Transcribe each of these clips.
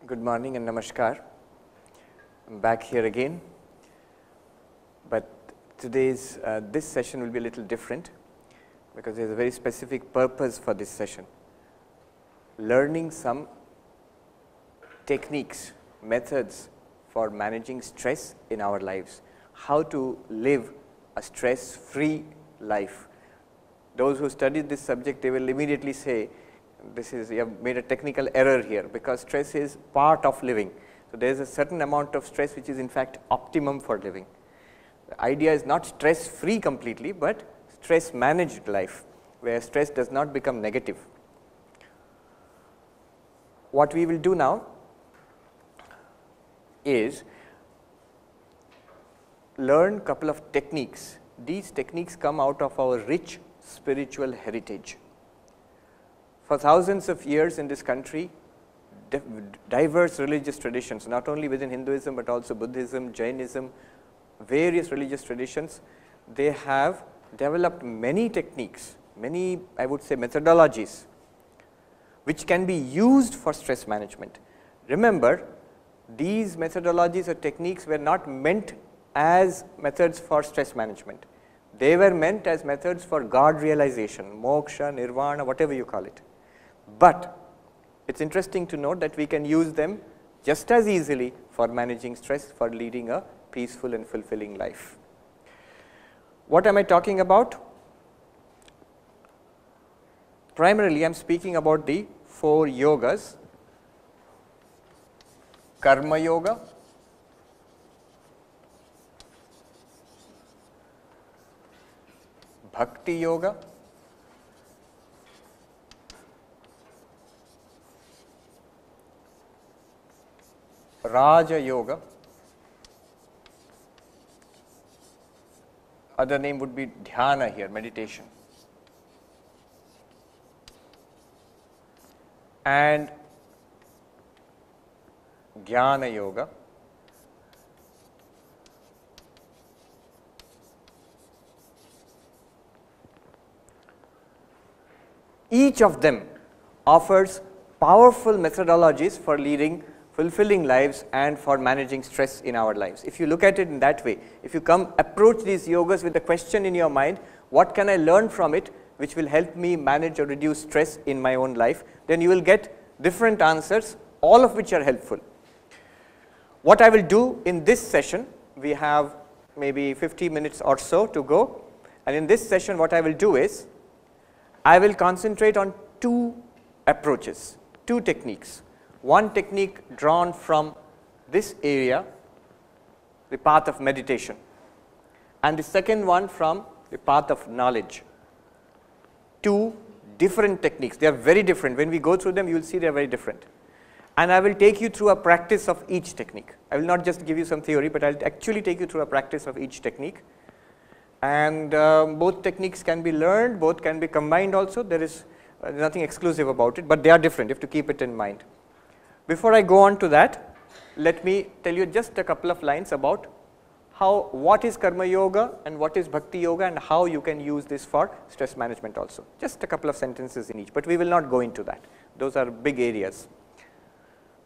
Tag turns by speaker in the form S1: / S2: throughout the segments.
S1: Good morning and namaskar. I'm back here again, but today's this session will be a little different because there is a very specific purpose for this session. Learning some techniques, methods for managing stress in our lives, how to live a stress-free life. Those who studied this subject, they will immediately say, you have made a technical error here, because stress is part of living. So there is a certain amount of stress which is in fact optimum for living. The idea is not stress-free completely, but stress-managed life, where stress does not become negative. What we will do now is learn a couple of techniques. These techniques come out of our rich spiritual heritage. For thousands of years in this country, diverse religious traditions, not only within Hinduism but also Buddhism, Jainism, various religious traditions, they have developed many techniques, many, I would say, methodologies which can be used for stress management. Remember, these methodologies or techniques were not meant as methods for stress management. They were meant as methods for God realization, moksha, nirvana, whatever you call it. But it's interesting to note that we can use them just as easily for managing stress, for leading a peaceful and fulfilling life. What am I talking about? Primarily, I am speaking about the 4 yogas: Karma Yoga, Bhakti Yoga, Raja Yoga, other name would be Dhyana here, meditation, and Jnana Yoga, each of them offers powerful methodologies for leading fulfilling lives and for managing stress in our lives. If you look at it in that way, if you approach these yogas with a question in your mind, what can I learn from it which will help me manage or reduce stress in my own life, then you will get different answers, all of which are helpful. What I will do in this session, we have maybe 50 minutes or so to go, and in this session what I will do is, I will concentrate on 2 approaches, 2 techniques. One technique drawn from this area, the path of meditation, and the second one from the path of knowledge. 2 different techniques. They are very different. When we go through them, you will see they are very different. And I will take you through a practice of each technique. I will not just give you some theory, but I will actually take you through a practice of each technique. And both techniques can be learned, both can be combined also. There is nothing exclusive about it, but they are different. You have to keep it in mind. Before I go on to that, let me tell you just a couple of lines about what is Karma Yoga and what is Bhakti Yoga and how you can use this for stress management also. Just a couple of sentences in each, but we will not go into that. Those are big areas.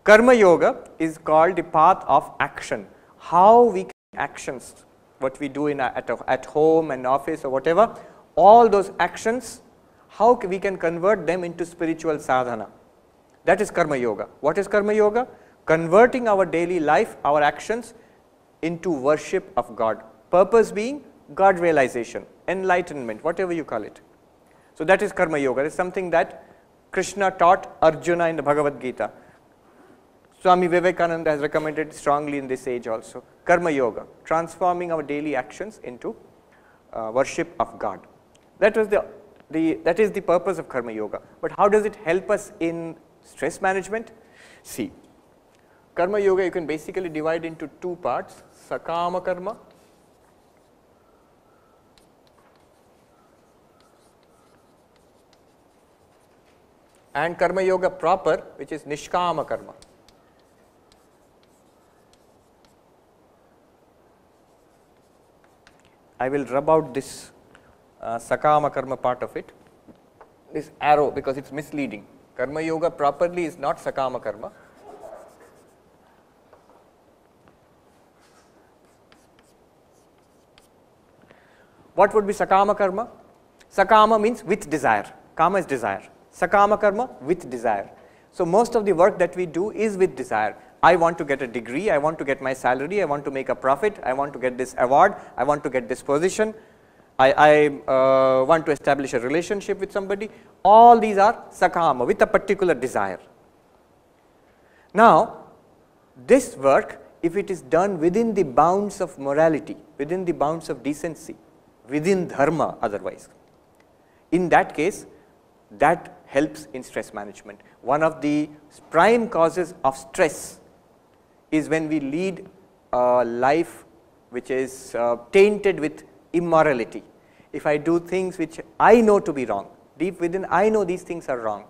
S1: Karma Yoga is called the path of action. How we can actions, what we do at home and office or whatever, all those actions, how we can convert them into spiritual sadhana. That is Karma Yoga. What is Karma Yoga? Converting our daily life, our actions into worship of God. Purpose being God realization, enlightenment, whatever you call it. So that is Karma Yoga. It is something that Krishna taught Arjuna in the Bhagavad Gita. Swami Vivekananda has recommended strongly in this age also. Karma Yoga, transforming our daily actions into worship of God. That is the purpose of Karma Yoga. But how does it help us in stress management? See, Karma Yoga you can basically divide into 2 parts, Sakama Karma and Karma Yoga proper, which is Nishkama Karma. I will rub out this Sakama Karma part of it, this arrow, because it is misleading. Karma Yoga properly is not Sakama Karma. What would be sakama karma? Sakama means with desire. Kama is desire. Sakama karma with desire. So most of the work that we do is with desire. I want to get a degree, I want to get my salary, I want to make a profit, I want to get this award, I want to get this position, I want to establish a relationship with somebody. All these are sakama, with a particular desire. Now, this work, if it is done within the bounds of morality, within the bounds of decency, within dharma otherwise, in that case, that helps in stress management. One of the prime causes of stress is when we lead a life which is tainted with immorality. If I do things which I know to be wrong, deep within I know these things are wrong,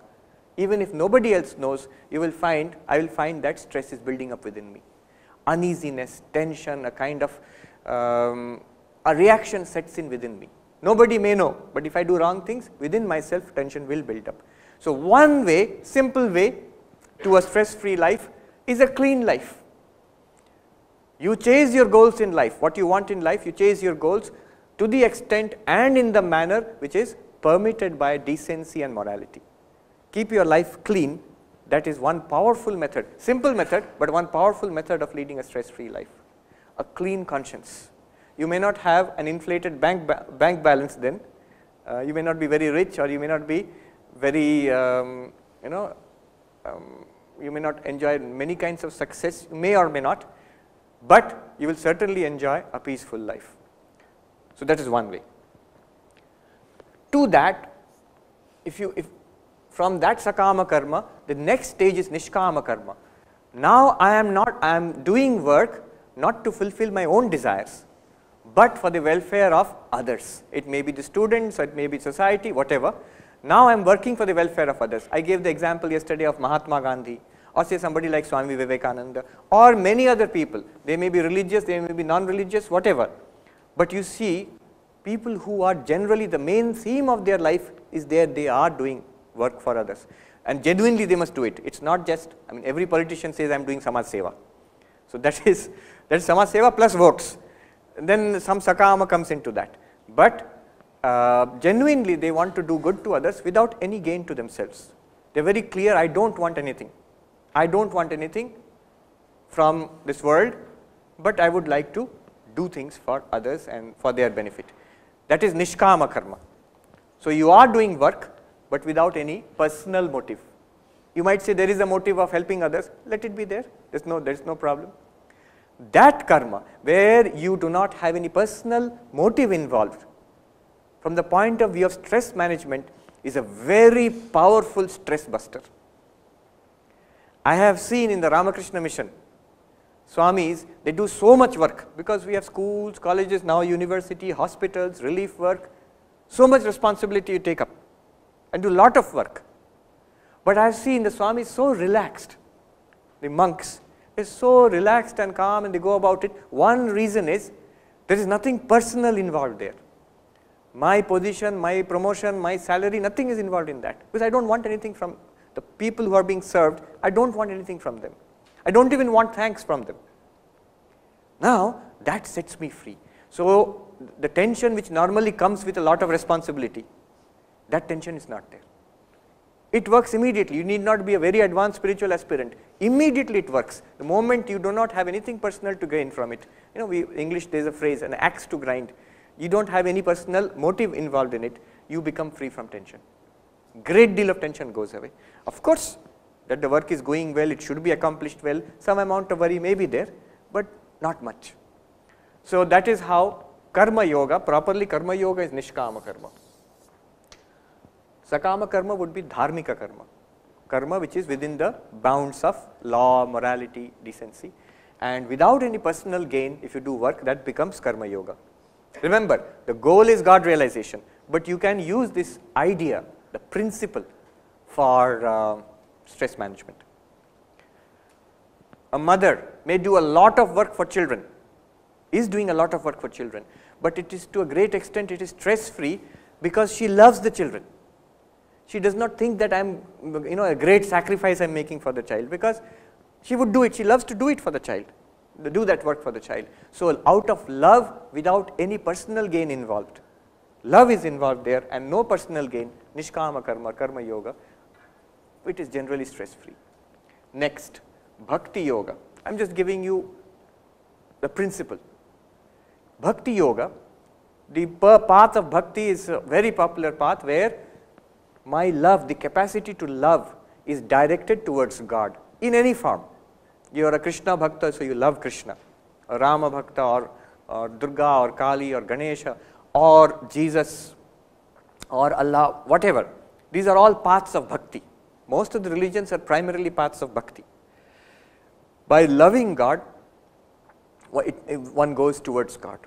S1: even if nobody else knows, I will find that stress is building up within me. Uneasiness, tension, a kind of a reaction sets in within me. Nobody may know, but if I do wrong things, within myself tension will build up. So one way, simple way to a stress-free life is a clean life. You chase your goals in life, what you want in life, you chase your goals to the extent and in the manner which is permitted by decency and morality. Keep your life clean, that is one powerful method, simple method, but one powerful method of leading a stress-free life. A clean conscience. You may not have an inflated bank balance then, you may not be very rich, or you may not be very, you may not enjoy many kinds of success, you may or may not, but you will certainly enjoy a peaceful life. So that is one way. To that, if from that sakama karma, the next stage is nishkama karma. Now I am doing work not to fulfill my own desires, but for the welfare of others. It may be the students, or it may be society, whatever. Now I am working for the welfare of others. I gave the example yesterday of Mahatma Gandhi, or say somebody like Swami Vivekananda, or many other people. They may be religious, they may be non-religious, whatever. But you see, people who are generally the main theme of their life is they are doing work for others. And genuinely they must do it. It's not just, I mean, every politician says I am doing Samaj Seva. So that is Samaj Seva plus votes. Then some sakama comes into that. But genuinely they want to do good to others without any gain to themselves. They are very clear, I don't want anything. I don't want anything from this world, but I would like to do things for others and for their benefit. That is nishkama karma. So you are doing work, but without any personal motive. You might say there is a motive of helping others, let it be there, there is no problem. That karma, where you do not have any personal motive involved, from the point of view of stress management, is a very powerful stress buster. I have seen in the Ramakrishna mission, Swamis, they do so much work, because we have schools, colleges, now university, hospitals, relief work, so much responsibility you take up and do a lot of work. But I have seen the Swamis so relaxed, the monks, they are so relaxed and calm and they go about it. One reason is, there is nothing personal involved there. My position, my promotion, my salary, nothing is involved in that, because I don't want anything from the people who are being served. I don't want anything from them. I don't even want thanks from them. Now that sets me free. So the tension which normally comes with a lot of responsibility, that tension is not there. It works immediately. You need not be a very advanced spiritual aspirant. Immediately it works. The moment you do not have anything personal to gain from it. You know, English, there is a phrase, an axe to grind. You don't have any personal motive involved in it. You become free from tension. Great deal of tension goes away. Of course, that the work is going well, it should be accomplished well, some amount of worry may be there, but not much. So that is how karma yoga, properly karma yoga is nishkama karma. Sakama karma would be dharmika karma, karma which is within the bounds of law, morality, decency, and without any personal gain, if you do work, that becomes karma yoga. Remember, the goal is God realization, but you can use this idea, the principle, for stress management. A mother may do a lot of work for children, is doing a lot of work for children, but it is to a great extent it is stress free because she loves the children. She does not think that I am, a great sacrifice I am making for the child, because she would do it, she loves to do it for the child, do that work for the child. So out of love, without any personal gain involved, love is involved there and no personal gain, nishkama karma, karma yoga, it is generally stress free. Next, bhakti yoga. I am just giving you the principle. Bhakti yoga, the path of bhakti is a very popular path where my love, the capacity to love is directed towards God in any form. You are a Krishna bhakta, so you love Krishna, a Rama bhakta or Durga or Kali or Ganesha or Jesus or Allah, whatever. These are all paths of bhakti. Most of the religions are primarily paths of bhakti. By loving God, one goes towards God.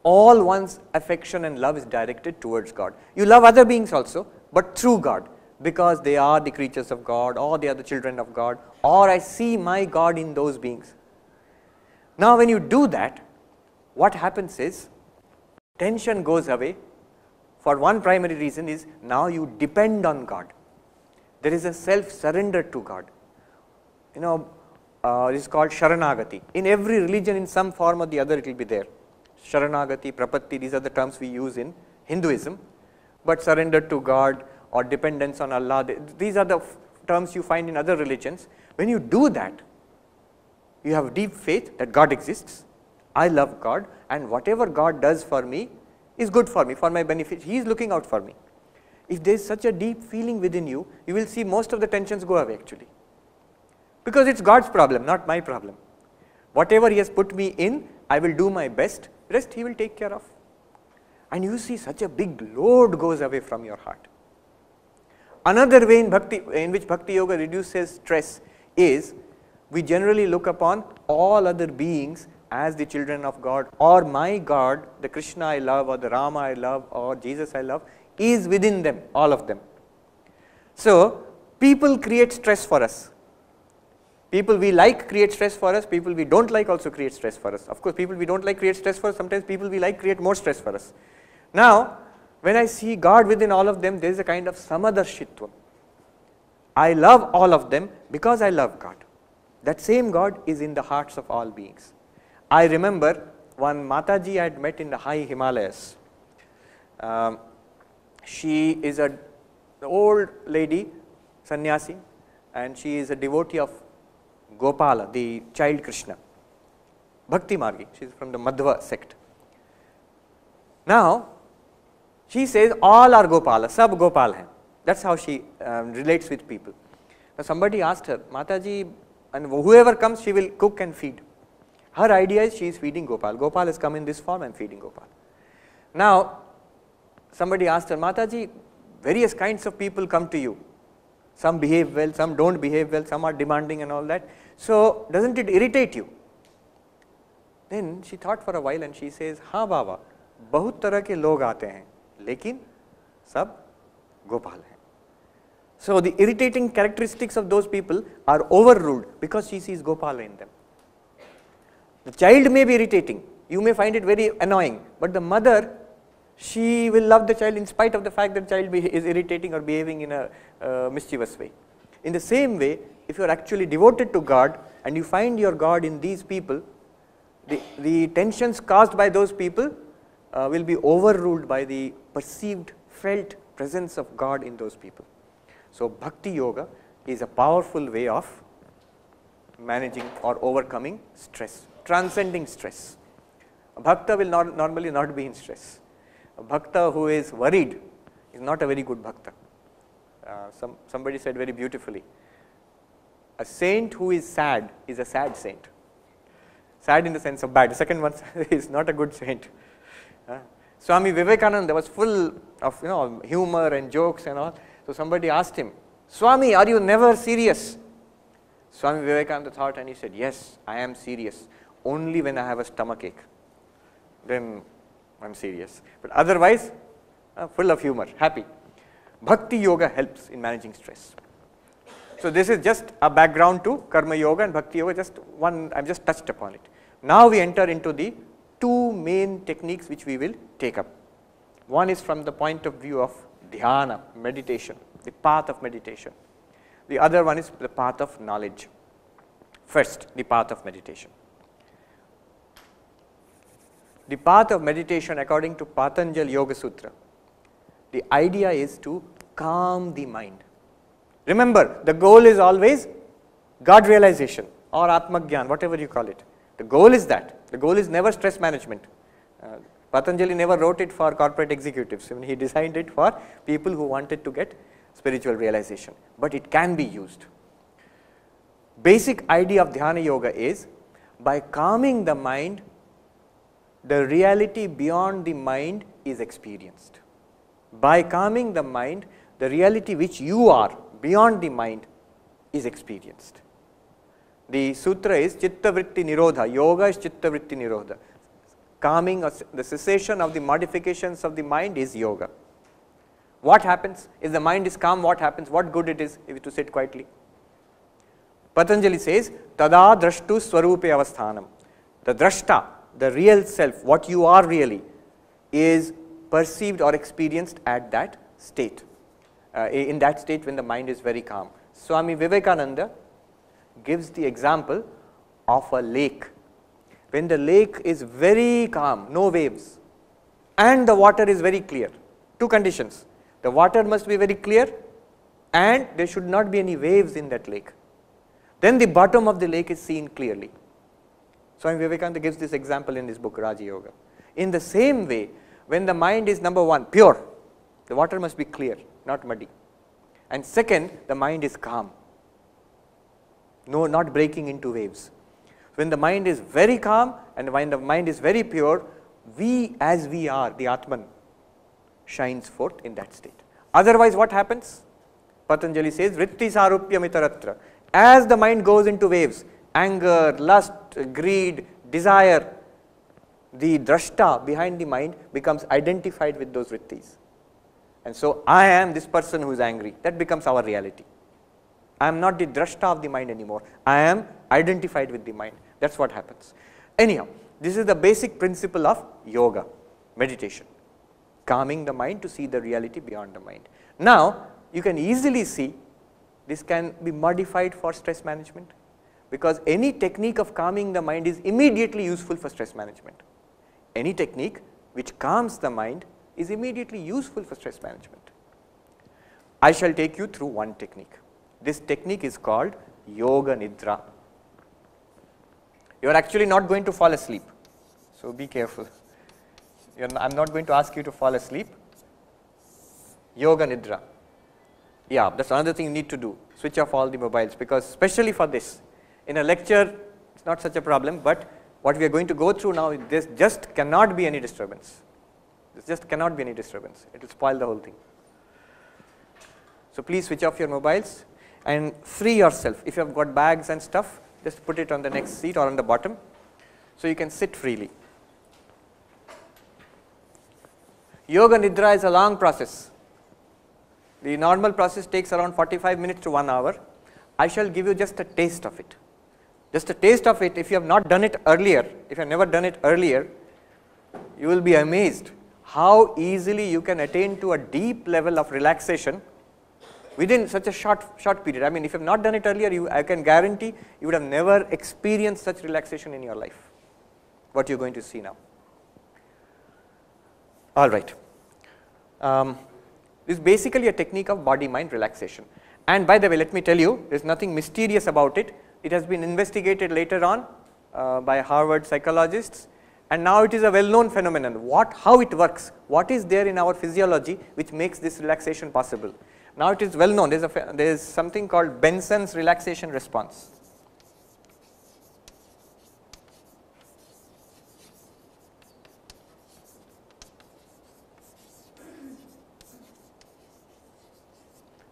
S1: All one's affection and love is directed towards God. You love other beings also, but through God, because they are the creatures of God, or they are the children of God, or I see my God in those beings. Now when you do that, what happens is, tension goes away. For one primary reason is, now you depend on God. There is a self-surrender to God. You know, this is called Sharanagati. In every religion, in some form or the other, it will be there. Sharanagati, Prapatti, these are the terms we use in Hinduism. But surrender to God or dependence on Allah, these are the terms you find in other religions. When you do that, you have deep faith that God exists. I love God, and whatever God does for me is good for me, for my benefit. He is looking out for me. If there is such a deep feeling within you, you will see most of the tensions go away actually. Because it's God's problem, not my problem. Whatever He has put me in, I will do my best, rest He will take care of. And you see such a big load goes away from your heart. Another way in which Bhakti Yoga reduces stress is, we generally look upon all other beings as the children of God, or my God, the Krishna I love, or the Rama I love, or Jesus I love, is within them, all of them. So, people create stress for us. People we like create stress for us, people we don't like also create stress for us. Of course, people we don't like create stress for us, sometimes people we like create more stress for us. Now, when I see God within all of them, there is a kind of samadarshitvam. I love all of them because I love God. That same God is in the hearts of all beings. I remember one Mataji I had met in the high Himalayas. She is an old lady, sannyasi, and she is a devotee of Gopala, the child Krishna, Bhakti Margi. She is from the Madhva sect. Now, she says all are Gopala, sab Gopal hai. That's how she relates with people. Now, somebody asked her, Mataji, and whoever comes, she will cook and feed. Her idea is she is feeding Gopal. Gopal has come in this form, I am feeding Gopal. Now, somebody asked her, Mataji, various kinds of people come to you. Some behave well, some don't behave well, some are demanding and all that. So, doesn't it irritate you? Then she thought for a while and she says, हाँ बाबा, बहुत तरह के लोग आते हैं, लेकिन सब गोपाल हैं. So, the irritating characteristics of those people are overruled because she sees Gopala in them. The child may be irritating, you may find it very annoying, but the mother, she will love the child in spite of the fact that the child is irritating or behaving in a mischievous way. In the same way, if you are actually devoted to God and you find your God in these people, the tensions caused by those people will be overruled by the perceived, felt presence of God in those people. So, Bhakti Yoga is a powerful way of managing or overcoming stress, transcending stress. A Bhakta will normally not be in stress. A Bhakta who is worried is not a very good Bhakta. Somebody said very beautifully, a saint who is sad is a sad saint. Sad in the sense of bad. The second one is not a good saint. Swami Vivekananda was full of humor and jokes and all. So somebody asked him, Swami, are you never serious? Swami Vivekananda thought and he said, yes, I am serious. Only when I have a stomach ache, then I am serious. But otherwise, full of humor, happy. Bhakti Yoga helps in managing stress. So this is just a background to Karma Yoga and Bhakti Yoga, just one, I have just touched upon it. Now we enter into the two main techniques which we will take up. One is from the point of view of dhyana, meditation, the path of meditation. The other one is the path of knowledge. First, the path of meditation. the path of meditation according to Patanjali Yoga Sutra, the idea is to calm the mind. Remember, the goal is always God realization or Atma Gyan, whatever you call it. The goal is that. The goal is never stress management. Patanjali never wrote it for corporate executives. I mean, he designed it for people who wanted to get spiritual realization. But it can be used. Basic idea of Dhyana Yoga is, by calming the mind, the reality beyond the mind is experienced. By calming the mind, the reality which you are beyond the mind is experienced. The sutra is Chitta Vritti Nirodha. Yoga is Chitta Vritti Nirodha. Calming or the cessation of the modifications of the mind is yoga. What happens? If the mind is calm, what happens? What good it is if to sit quietly? Patanjali says, Tada drashtu swarupe avasthanam. The drashta, the real self, what you are really, is perceived or experienced at that state. In that state when the mind is very calm. Swami Vivekananda gives the example of a lake. When the lake is very calm, no waves, and the water is very clear. Two conditions. The water must be very clear and there should not be any waves in that lake. Then the bottom of the lake is seen clearly. Swami Vivekananda gives this example in his book Raja Yoga. In the same way, when the mind is, number one, pure, the water must be clear, not muddy. And second, the mind is calm. No, not breaking into waves. When the mind is very calm and when the mind is very pure, we as we are, the Atman, shines forth in that state. Otherwise what happens? Patanjali says, Vritti sarupyam itaratra. As the mind goes into waves, anger, lust, greed, desire, the drashta behind the mind becomes identified with those vrittis. And so, I am this person who is angry. That becomes our reality. I am not the drashta of the mind anymore. I am identified with the mind. That is what happens. Anyhow, this is the basic principle of yoga, meditation. Calming the mind to see the reality beyond the mind. Now, you can easily see this can be modified for stress management, because any technique of calming the mind is immediately useful for stress management. Any technique which calms the mind is immediately useful for stress management. I shall take you through one technique. This technique is called Yoga Nidra. You are actually not going to fall asleep, so be careful. I am not going to ask you to fall asleep. Yoga Nidra. Yeah, that is another thing you need to do. Switch off all the mobiles, because especially for this, in a lecture it is not such a problem, but what we are going to go through now, there just cannot be any disturbance. There just cannot be any disturbance. It will spoil the whole thing. So please switch off your mobiles and free yourself. If you have got bags and stuff, just put it on the next seat or on the bottom, so you can sit freely. Yoga Nidra is a long process. The normal process takes around 45 minutes to 1 hour. I shall give you just a taste of it. Just a taste of it. If you have not done it earlier, if you have never done it earlier, you will be amazed how easily you can attain to a deep level of relaxation within such a short period. I mean, if you have not done it earlier, I can guarantee you would have never experienced such relaxation in your life, what you are going to see now. All right. This is basically a technique of body-mind relaxation. And by the way, let me tell you, there is nothing mysterious about it. It has been investigated later on by Harvard psychologists, and now it is a well-known phenomenon. How it works, what is there in our physiology which makes this relaxation possible. Now it is well known, there is something called Benson's relaxation response.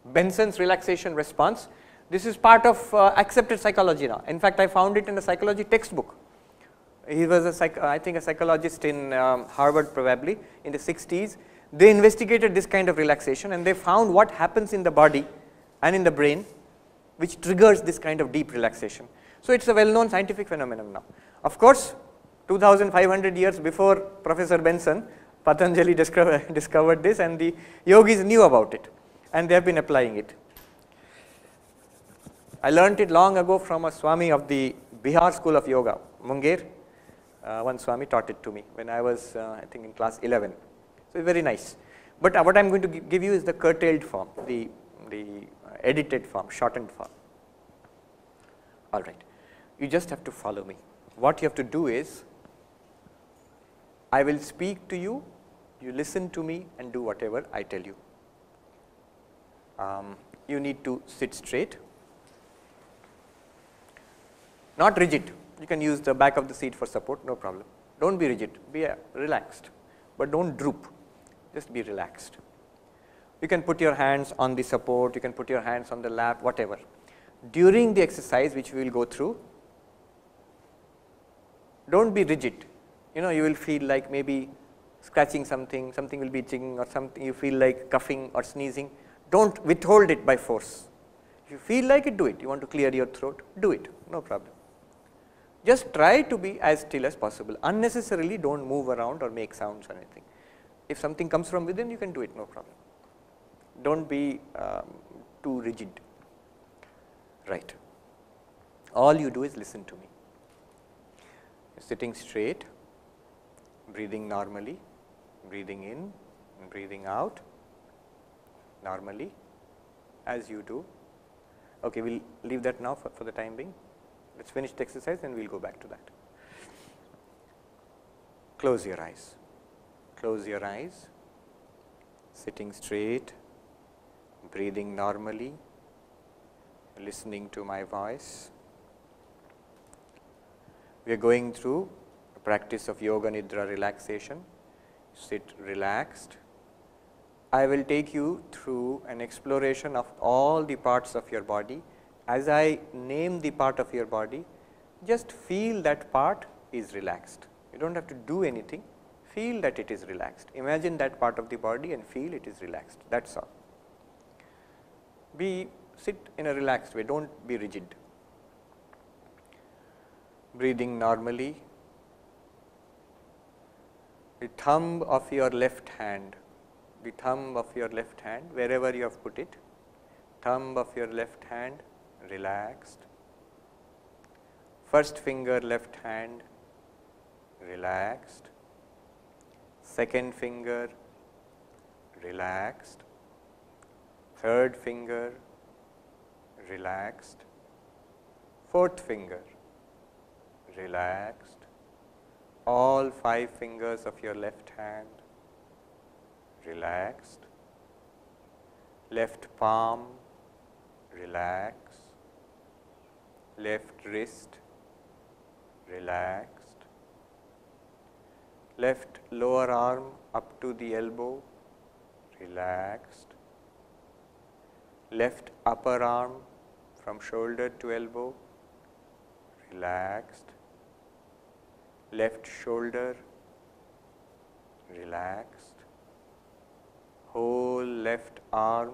S1: Benson's relaxation response. This is part of accepted psychology now. In fact, I found it in a psychology textbook. He was I think a psychologist in Harvard probably in the 60s. They investigated this kind of relaxation and they found what happens in the body and in the brain which triggers this kind of deep relaxation. So it is a well known scientific phenomenon now. Of course, 2500 years before Professor Benson, Patanjali discovered this, and the yogis knew about it and they have been applying it. I learnt it long ago from a Swami of the Bihar school of yoga, Munger. One Swami taught it to me when I was, I think, in class 11. So, it's very nice. But what I am going to give you is the curtailed form, the edited form, shortened form. All right. You just have to follow me. What you have to do is, I will speak to you, you listen to me and do whatever I tell you. You need to sit straight, not rigid. You can use the back of the seat for support, no problem. Do not be rigid, be relaxed, but do not droop, just be relaxed. You can put your hands on the support, you can put your hands on the lap, whatever. During the exercise which we will go through, do not be rigid. You know, you will feel like maybe scratching something, something will be itching or something, you feel like coughing or sneezing. Do not withhold it by force. If you feel like it, do it. You want to clear your throat, do it, no problem. Just try to be as still as possible. Unnecessarily do not move around or make sounds or anything. If something comes from within, you can do it, no problem. Do not be too rigid. Right. All you do is listen to me. Sitting straight, breathing normally, breathing in and breathing out normally as you do. Okay, we will leave that now for the time being. Let us finish the exercise and we will go back to that. Close your eyes. Close your eyes, sitting straight, breathing normally, listening to my voice. We are going through a practice of Yoga Nidra relaxation. Sit relaxed. I will take you through an exploration of all the parts of your body. As I name the part of your body, just feel that part is relaxed. You do not have to do anything, feel that it is relaxed. Imagine that part of the body and feel it is relaxed, that is all. Sit in a relaxed way, do not be rigid. Breathing normally. The thumb of your left hand, wherever you have put it, thumb of your left hand relaxed, first finger left hand relaxed, second finger relaxed, third finger relaxed, fourth finger relaxed, all 5 fingers of your left hand relaxed, left palm relax, left wrist relaxed, left lower arm up to the elbow relaxed, left upper arm from shoulder to elbow relaxed, left shoulder relaxed, whole left arm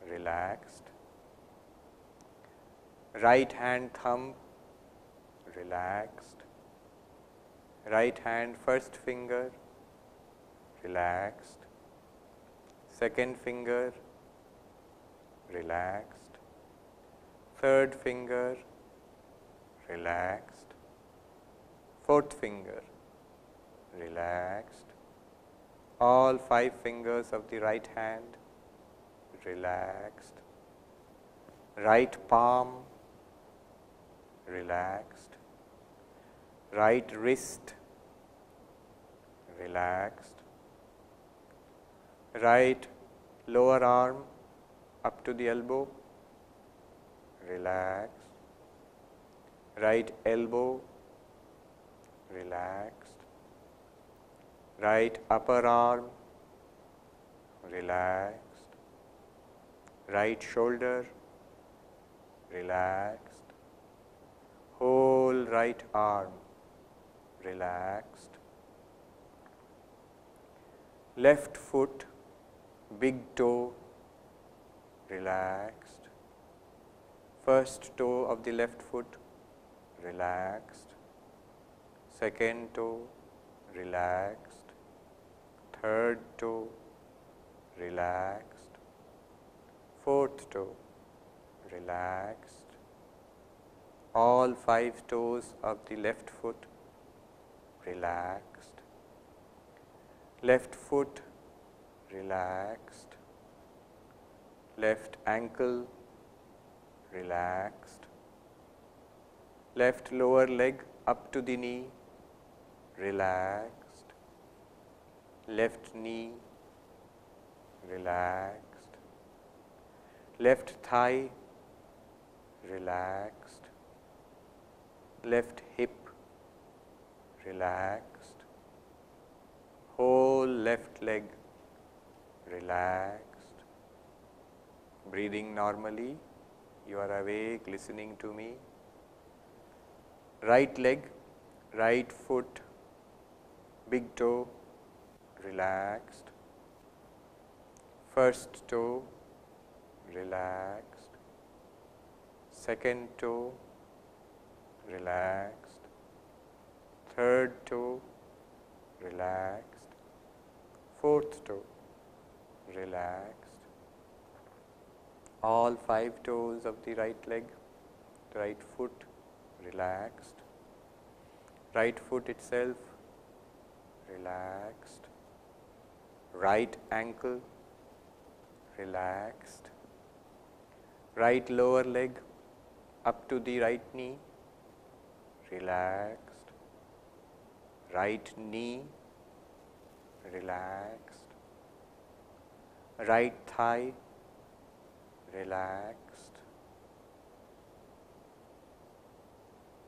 S1: relaxed, right hand thumb relaxed, right hand first finger relaxed, second finger relaxed, third finger relaxed, fourth finger relaxed, all 5 fingers of the right hand relaxed, right palm relaxed, right wrist relaxed, right lower arm up to the elbow relaxed, right elbow relaxed, right upper arm relaxed, right shoulder relaxed, whole right arm relaxed, left foot, big toe relaxed, first toe of the left foot relaxed, second toe relaxed, third toe relaxed, fourth toe relaxed, all 5 toes of the left foot relaxed. Left foot, relaxed. Left ankle, relaxed. Left lower leg up to the knee, relaxed. Left knee, relaxed. Left thigh, relaxed. Left hip, relaxed. Whole left leg, relaxed. Breathing normally, you are awake, listening to me. Right leg, right foot, big toe, relaxed. First toe, relaxed. Second toe, relaxed. Third toe, relaxed. Fourth toe, relaxed. All 5 toes of the right leg, the right foot, relaxed. Right foot itself, relaxed. Right ankle, relaxed. Right lower leg up to the right knee, relaxed. Right knee, relaxed. Right thigh, relaxed.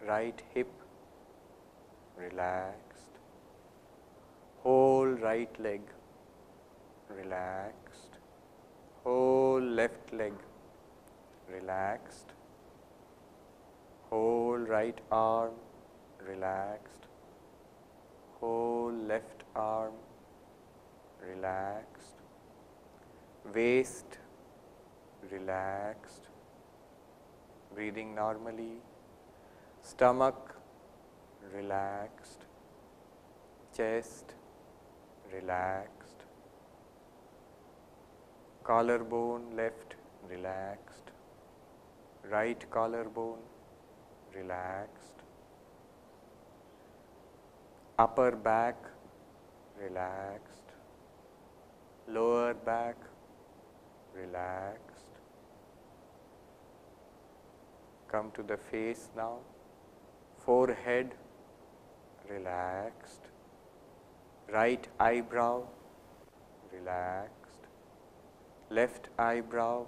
S1: Right hip, relaxed. Whole right leg, relaxed. Whole left leg, relaxed. Whole right arm, relaxed. Whole left arm, relaxed. Waist, relaxed. Breathing normally. Stomach, relaxed. Chest, relaxed. Collarbone left, relaxed. Right collarbone, relaxed. Upper back, relaxed. Lower back, relaxed. Come to the face now. Forehead, relaxed. Right eyebrow, relaxed. Left eyebrow,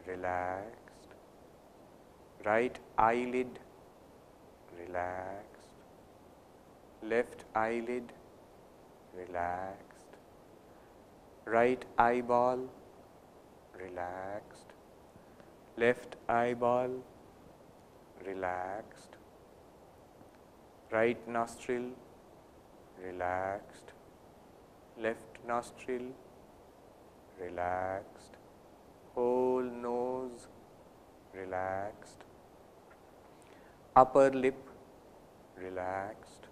S1: relaxed. Right eyelid, relaxed. Left eyelid, relaxed. Right eyeball, relaxed. Left eyeball, relaxed. Right nostril, relaxed. Left nostril, relaxed. Whole nose, relaxed. Upper lip, relaxed.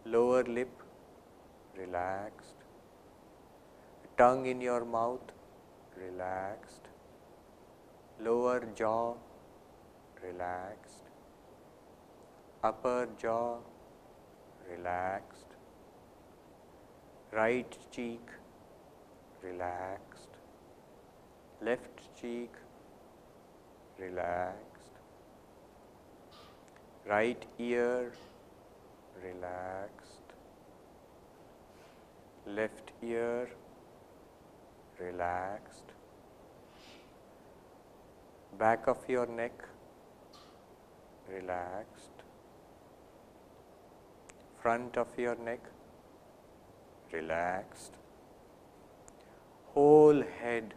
S1: Lower lip, relaxed. Tongue in your mouth, relaxed. Lower jaw, relaxed. Upper jaw, relaxed. Right cheek, relaxed. Left cheek, relaxed. Right ear, relaxed. Left ear, relaxed. Back of your neck, relaxed. Front of your neck, relaxed. Whole head,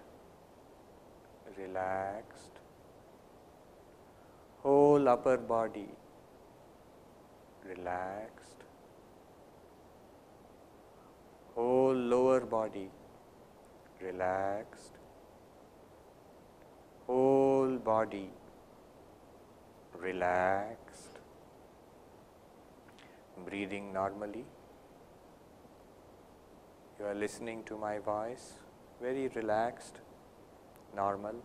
S1: relaxed. Whole upper body, relaxed. Whole lower body, relaxed. Whole body, relaxed. Breathing normally. You are listening to my voice, very relaxed, normal.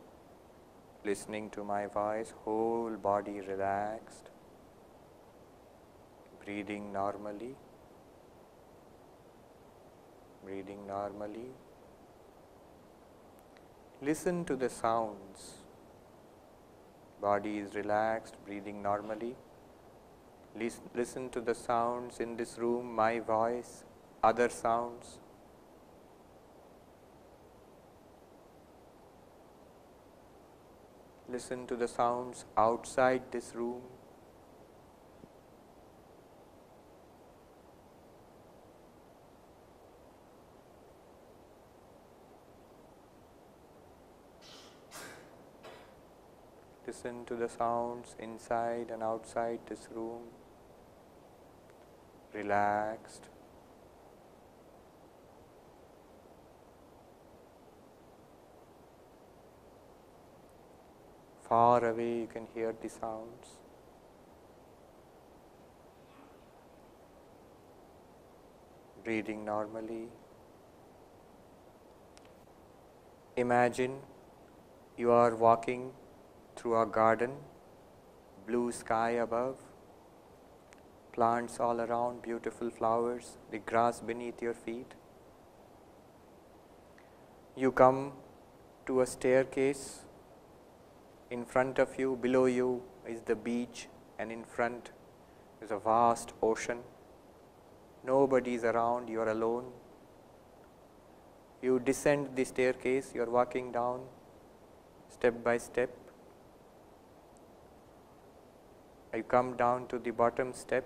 S1: Listening to my voice, whole body relaxed. Breathing normally. Breathing normally. Listen to the sounds. Body is relaxed, breathing normally. Listen to the sounds in this room, my voice, other sounds. Listen to the sounds outside this room. Listen to the sounds inside and outside this room. Relaxed. Far away you can hear the sounds. Breathing normally. Imagine you are walking through a garden, blue sky above, plants all around, beautiful flowers, the grass beneath your feet. You come to a staircase. In front of you, below you is the beach, and in front is a vast ocean. Nobody is around, you are alone. You descend the staircase, you are walking down step by step. You come down to the bottom step,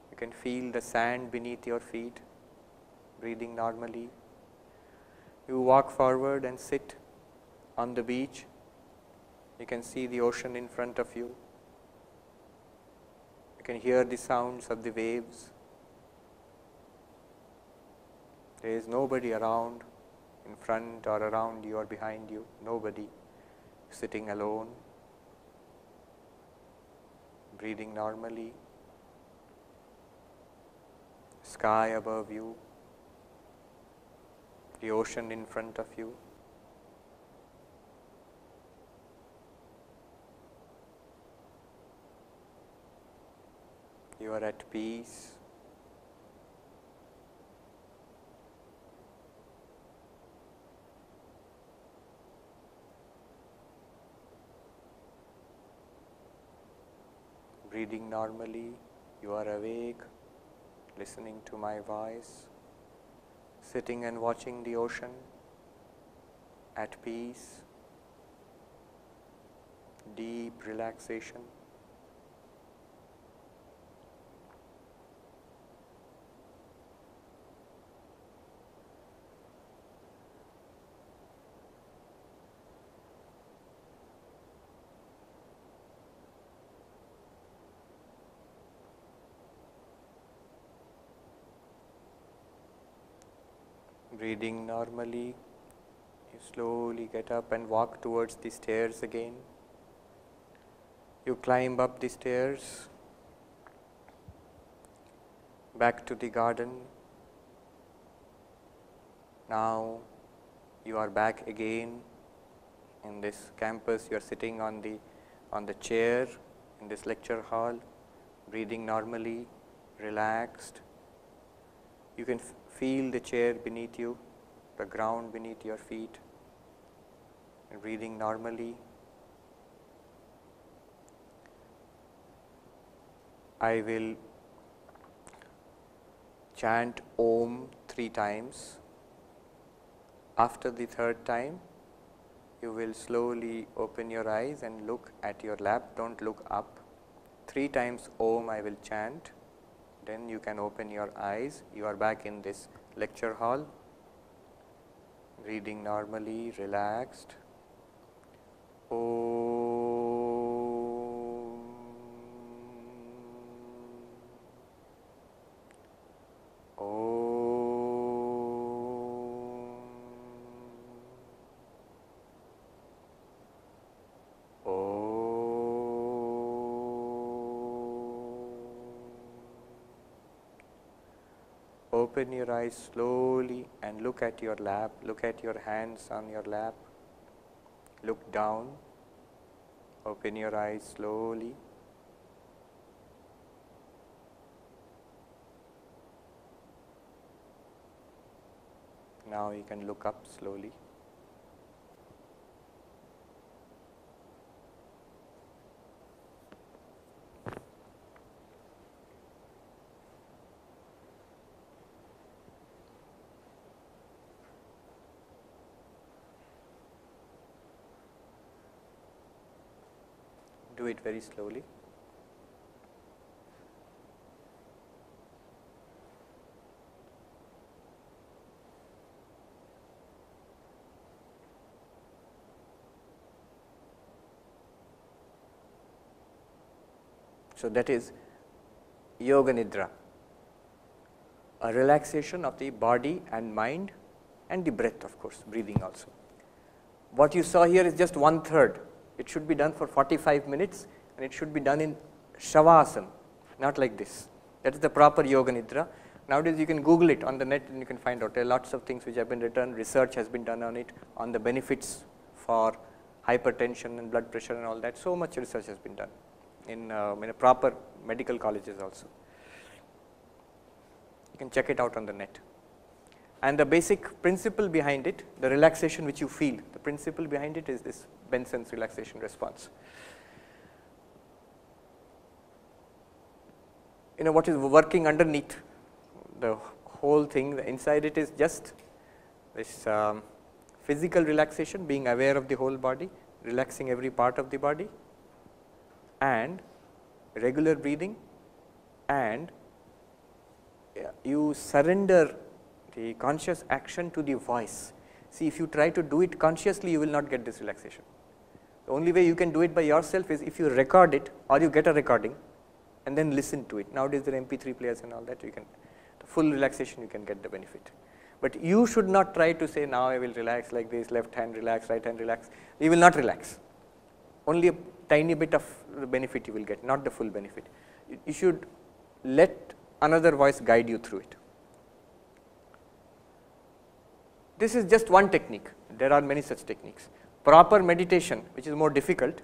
S1: you can feel the sand beneath your feet, breathing normally. You walk forward and sit on the beach. You can see the ocean in front of you. You can hear the sounds of the waves. There is nobody around in front or around you or behind you, nobody, sitting alone. Breathing normally, sky above you, the ocean in front of you. You are at peace. Breathing normally, you are awake, listening to my voice, sitting and watching the ocean, at peace, deep relaxation. Breathing normally, you slowly get up and walk towards the stairs again. You climb up the stairs, back to the garden. Now you are back again in this campus. You are sitting on the chair in this lecture hall, breathing normally, relaxed. You can feel the chair beneath you, the ground beneath your feet, and breathing normally. I will chant Om 3 times. After the 3rd time, you will slowly open your eyes and look at your lap. Don't look up. 3 times Om I will chant. Then you can open your eyes. You are back in this lecture hall. Breathing normally, relaxed. Om. Open your eyes slowly and look at your lap, look at your hands on your lap, look down, open your eyes slowly. Now you can look up slowly. Do it very slowly. So that is Yoga Nidra, a relaxation of the body and mind and the breath, of course, breathing also. What you saw here is just 1/3. It should be done for 45 minutes and it should be done in Shavasana, not like this. That is the proper Yoga Nidra. Nowadays you can Google it on the net and you can find out. There are lots of things which have been written, research has been done on it, on the benefits for hypertension and blood pressure and all that. So much research has been done in a proper medical colleges also. You can check it out on the net. And the basic principle behind it, the relaxation which you feel, the principle behind it is this Benson's relaxation response. What is working underneath the whole thing, inside it is just this physical relaxation, being aware of the whole body, relaxing every part of the body, and regular breathing, and you surrender the conscious action to the voice. See, if you try to do it consciously, you will not get this relaxation. The only way you can do it by yourself is if you record it or you get a recording and then listen to it. Nowadays there are MP3 players and all that, you can, the full relaxation you can get the benefit. But you should not try to say, now I will relax like this, left hand relax, right hand relax. You will not relax. Only a tiny bit of the benefit you will get, not the full benefit. You should let another voice guide you through it. This is just one technique. There are many such techniques. Proper meditation, which is more difficult,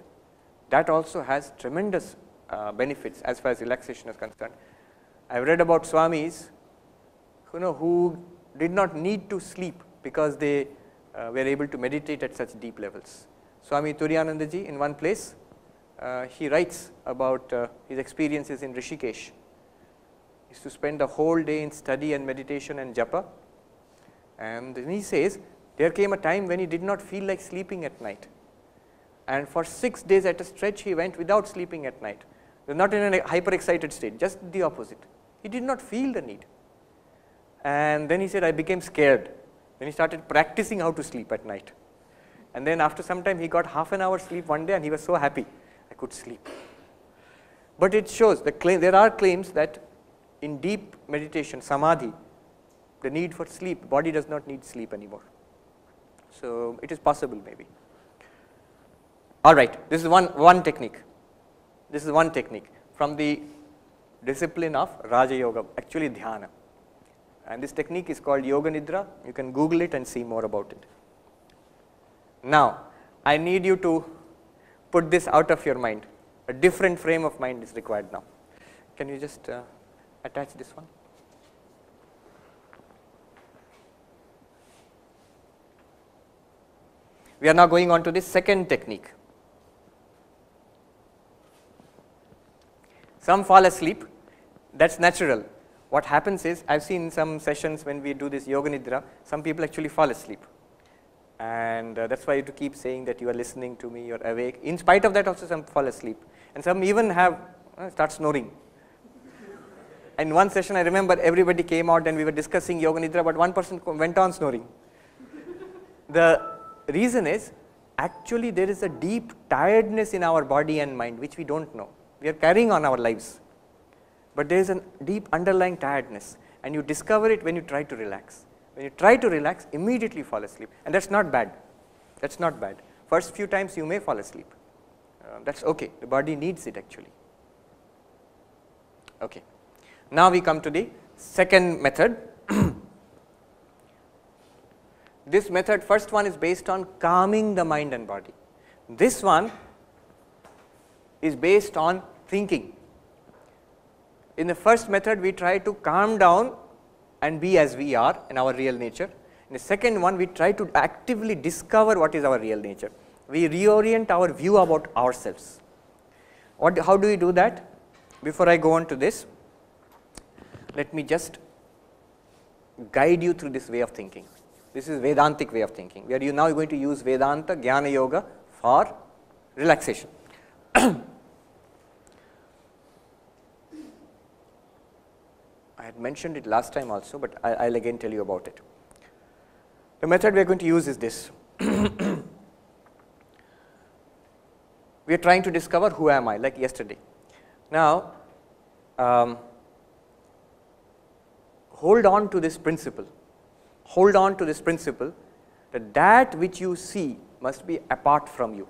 S1: that also has tremendous benefits as far as relaxation is concerned. I have read about Swamis who did not need to sleep because they were able to meditate at such deep levels. Swami Turiyanandaji, in one place, he writes about his experiences in Rishikesh. He used to spend the whole day in study and meditation and japa. And then he says, there came a time when he did not feel like sleeping at night. And for 6 days at a stretch, he went without sleeping at night. Not in a hyper-excited state, just the opposite. He did not feel the need. And then he said, I became scared. Then he started practicing how to sleep at night. And then after some time, he got half an hour sleep one day and he was so happy, I could sleep. But it shows, there are claims that in deep meditation, samadhi, the need for sleep, body does not need sleep anymore. So it is possible maybe. All right, this is one technique. This is one technique from the discipline of Raja Yoga, actually dhyana. And this technique is called Yoga Nidra. You can Google it and see more about it. Now, I need you to put this out of your mind. A different frame of mind is required now. Can you just attach this one? We are now going on to the second technique. Some fall asleep, that's natural. What happens is, I have seen some sessions when we do this Yoga Nidra, some people actually fall asleep. And that's why you have to keep saying that you are listening to me, you are awake. In spite of that also some fall asleep. And some even have, start snoring. In one session I remember everybody came out and we were discussing Yoga Nidra, but one person went on snoring. The reason is, actually there is a deep tiredness in our body and mind which we don't know. We are carrying on our lives. But there is a deep underlying tiredness and you discover it when you try to relax. When you try to relax, immediately fall asleep, and that's not bad. That's not bad. First few times you may fall asleep. That's okay. The body needs it actually. Okay. Now we come to the second method. This method, first one is based on calming the mind and body. This one is based on thinking. In the first method, we try to calm down and be as we are in our real nature. In the second one, we try to actively discover what is our real nature. We reorient our view about ourselves. How do we do that? Before I go on to this, let me just guide you through this way of thinking. This is Vedantic way of thinking. We are now going to use Vedanta, Jnana Yoga for relaxation. I had mentioned it last time also, but I'll again tell you about it. The method we are going to use is this. We are trying to discover who am I, like yesterday. Now, hold on to this principle. Hold on to this principle that that which you see must be apart from you.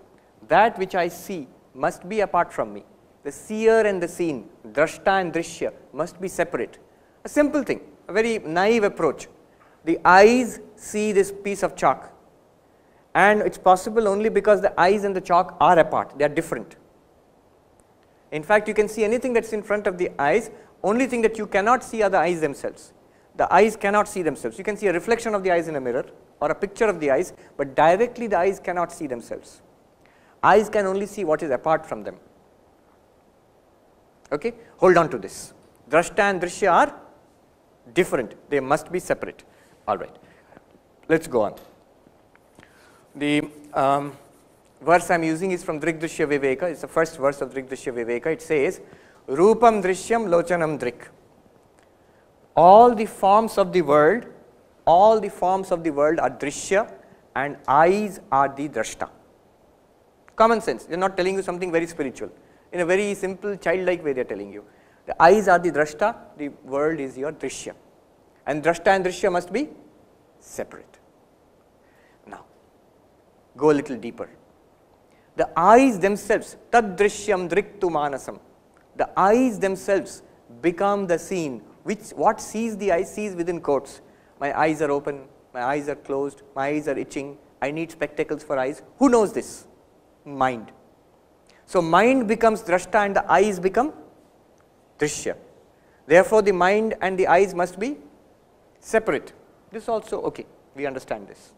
S1: That which I see must be apart from me. The seer and the seen, drashta and drishya, must be separate. A simple thing, a very naive approach. The eyes see this piece of chalk, and it's possible only because the eyes and the chalk are apart, they are different. In fact, you can see anything that's in front of the eyes, only thing that you cannot see are the eyes themselves. The eyes cannot see themselves. You can see a reflection of the eyes in a mirror or a picture of the eyes, but directly the eyes cannot see themselves. Eyes can only see what is apart from them. Okay? Hold on to this. Drashta and drishya are different. They must be separate. All right. Let's go on. The verse I am using is from Drigdrishya Viveka. It's the first verse of Drigdrishya Viveka. It says, Rupam Drishyam Lochanam Drik. All the forms of the world are drishya, and eyes are the drashta. Common sense. They are not telling you something very spiritual. In a very simple, childlike way they are telling you. The eyes are the drashta, the world is your drishya. And drashta and drishya must be separate. Now, go a little deeper. The eyes themselves, tad drishyam driktu manasam. The eyes themselves become the seen. What sees the eye sees within quotes. My eyes are open, my eyes are closed, my eyes are itching, I need spectacles for eyes. Who knows this? Mind. So mind becomes drashta and the eyes become drishya. Therefore, the mind and the eyes must be separate. This also, okay, we understand this.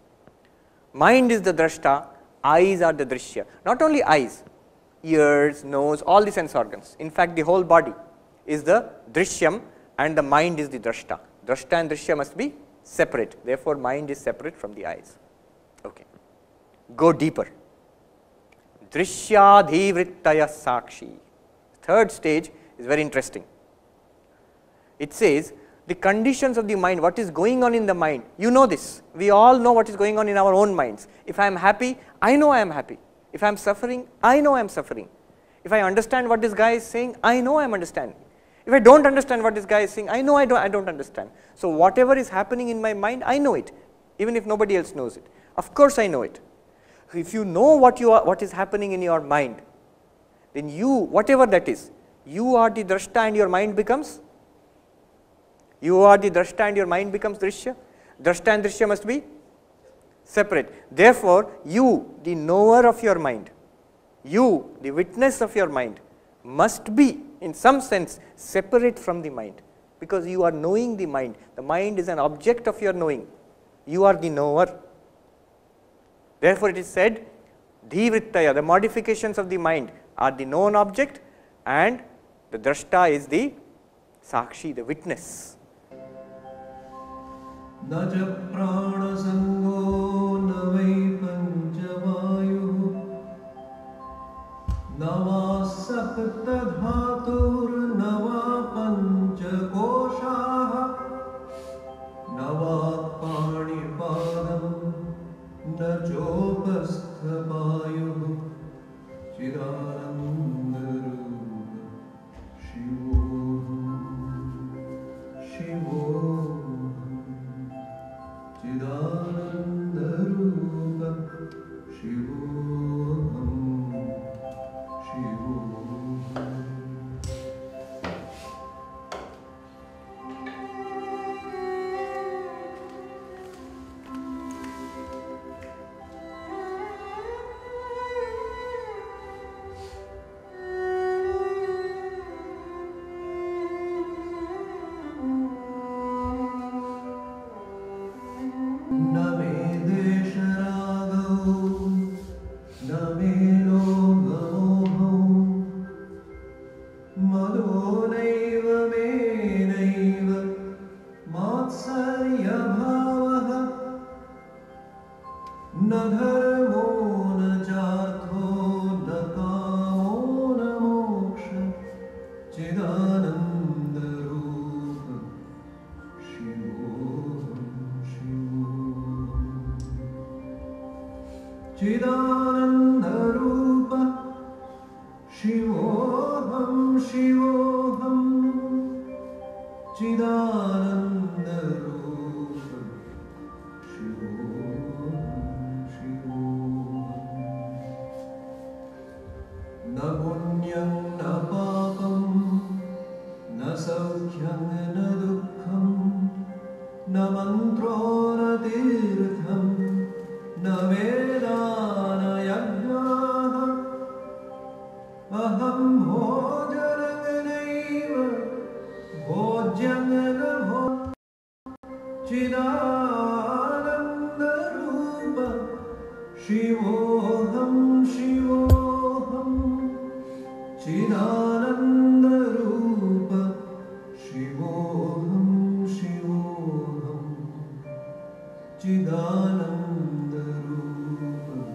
S1: Mind is the drashta, eyes are the drishya. Not only eyes, ears, nose, all the sense organs. In fact, the whole body is the drishyam and the mind is the drashta. Drashta and drishya must be separate. Therefore, mind is separate from the eyes. Okay. Go deeper. Drishyadhivrittaya sakshi. Third stage is very interesting. It says, the conditions of the mind, what is going on in the mind, you know this. We all know what is going on in our own minds. If I am happy, I know I am happy. If I am suffering, I know I am suffering. If I understand what this guy is saying, I know I am understanding. If I don't understand what this guy is saying, I know I don't understand. So whatever is happening in my mind, I know it, even if nobody else knows it. Of course I know it. If you know what is happening in your mind, then you, whatever that is, you are the drashta and your mind becomes, you are the drashta and your mind becomes drishya. Drashta and drishya must be separate. Therefore, you, the knower of your mind, you, the witness of your mind, must be in some sense separate from the mind, because you are knowing the mind. The mind is an object of your knowing. You are the knower. Therefore, it is said, dhivrittaya, the modifications of the mind are the known object, and the drashta is the sakshi, the witness.
S2: Naja prana sango navai panchavayu Nava sapta dhatur nava pancha koshaha Nava pani padam najopastha payu Chidananda Shivoham Shivoham Chidananda Shivoham Shivoham Chidanandarupa Shivoham Shivoham Chidanandarupa Shivoham Shivoham Na punyam na papam na saukhyam na dukkham na mantro na tirtham na veda na yajnaha aham bhojananganaiva bhojananavo chidanandarupa shivoham shivoham chidanandarupa shivoham shivoham chidanandarupa shivoham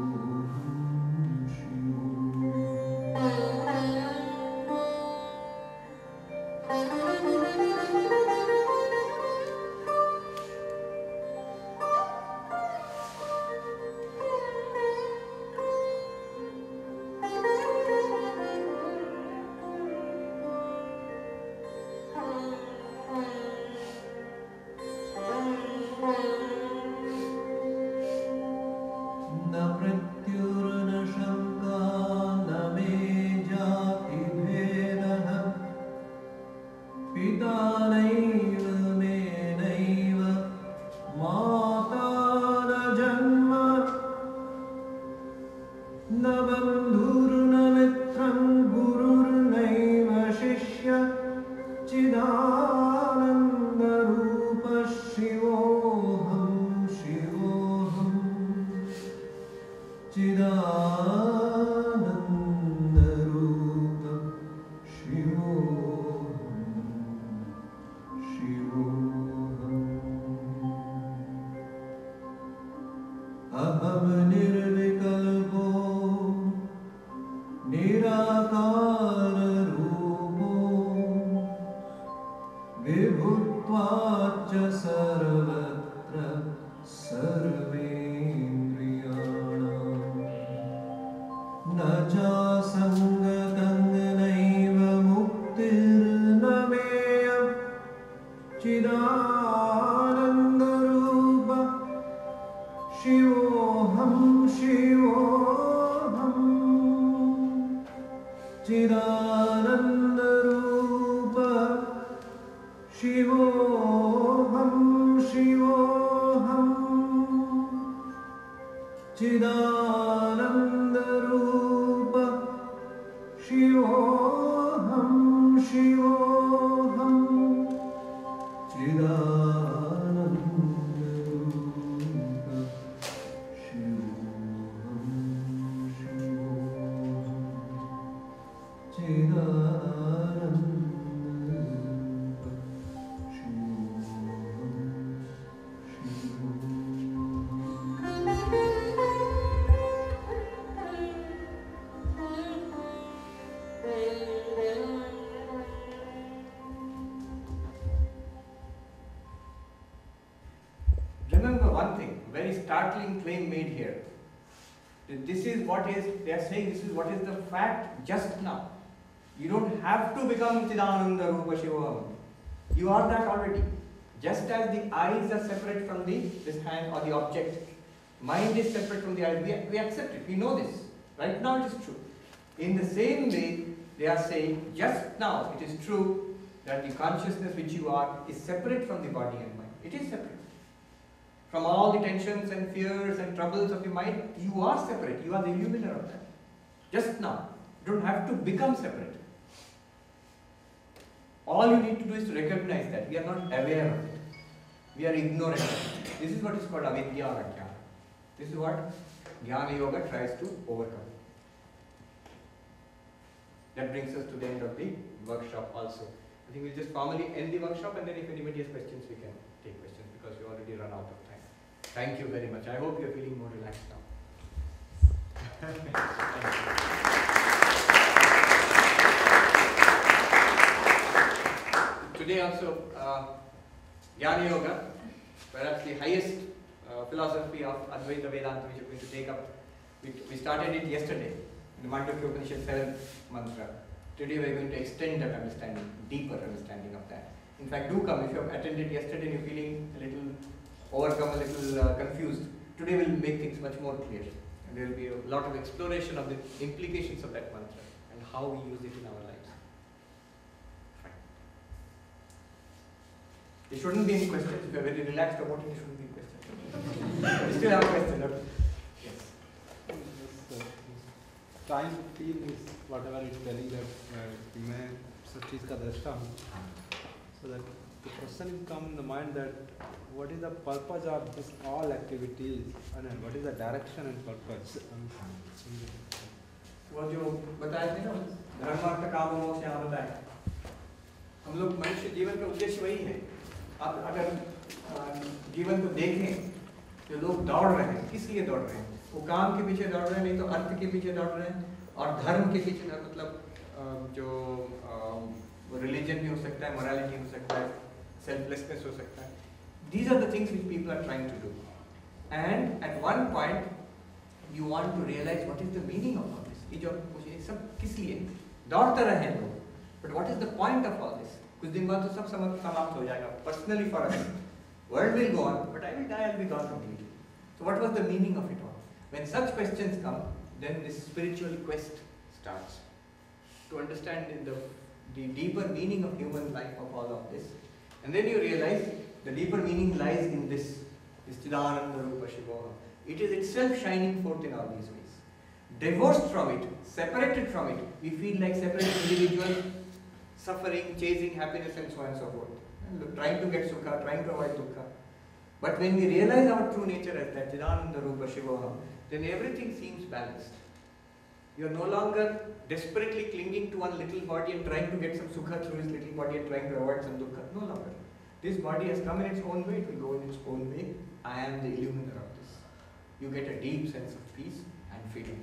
S2: shivoham
S1: Remember one thing, very startling claim made here. This is what is, they are saying this is what is the fact just now. You don't have to become Chidananda Rupa Shivam. You are that already. Just as the eyes are separate from this hand or the object, mind is separate from the eyes, we accept it, we know this. Right now it is true. In the same way, they are saying just now it is true that the consciousness which you are is separate from the body and mind. It is separate. From all the tensions and fears and troubles of the mind, you are separate. You are the illuminer of that. Just now. You don't have to become separate. All you need to do is to recognize that. We are not aware of it. We are ignorant of it. This is what is called avidya or ajnana. This is what Jnana Yoga tries to overcome. That brings us to the end of the workshop also. I think we'll just formally end the workshop, and then if anybody has questions, we can take questions because we already run out of time. Thank you very much. I hope you're feeling more relaxed now. Today also, Jnana Yoga, perhaps the highest philosophy of Advaita Vedanta, which we're going to take up. We started it yesterday, in the Mandukya Upanishad 7th mantra. Today we're going to extend that understanding, deeper understanding of that. In fact, do come if you have attended yesterday and you're feeling a little overcome, a little confused. Today we'll make things much more clear. And there will be a lot of exploration of the implications of that mantra and how we use it in our lives. Fine. There shouldn't be any questions. If you're very relaxed about it, there shouldn't be questions. We still have a question. Okay? Yes.
S3: Trying to feel is whatever you're telling that मैं सब चीज़ का दृष्टा हूँ. So that the question will come in the mind that what is the purpose of this all activities and what is the direction and purpose?
S1: वो जो बताए थे ना धर्म अर्थ काम मोक्ष यहाँ बताए. हम लोग मनुष्य जीवन का उद्देश्य वही है. आप अगर जीवन को देखें जो लोग दौड़ रहे हैं किस लिए दौड़ रहे हैं? वो काम के पीछे दौड़ रहे हैं, नहीं तो अर्थ के पीछे दौड़ रहे हैं और धर्म के पीछे मतलब जो रिलीजन भी हो सकता है, मोरालिटी हो सकता है, सेल्फलेसनेस हो सकता है. These are the things which people are trying to do. And at one point you want to realize what is the meaning of all this. ये जो मुझे सब किस लिए दौड़ते रहे हैं लोग. But what is the point of all this? कुछ दिन बाद तो सब समाप्त हो जाएगा. Personally for us, world will go on, but I will die, I will be gone completely. So what was the meaning of it all? When such questions come, then this spiritual quest starts to understand the deeper meaning of human life, of all of this. And then you realize the deeper meaning lies in this Chidananda Rupa Shivoham. It is itself shining forth in all these ways. Divorced from it, separated from it, we feel like separate individuals, suffering, chasing happiness and so on and so forth. And trying to get sukha, trying to avoid dukkha. But when we realize our true nature as that Chidananda Rupa Shivoham, then everything seems balanced. You are no longer desperately clinging to one little body and trying to get some sukha through his little body and trying to avoid some dukkha. No longer. This body has come in its own way, it will go in its own way. I am the illuminer of this. You get a deep sense of peace and freedom.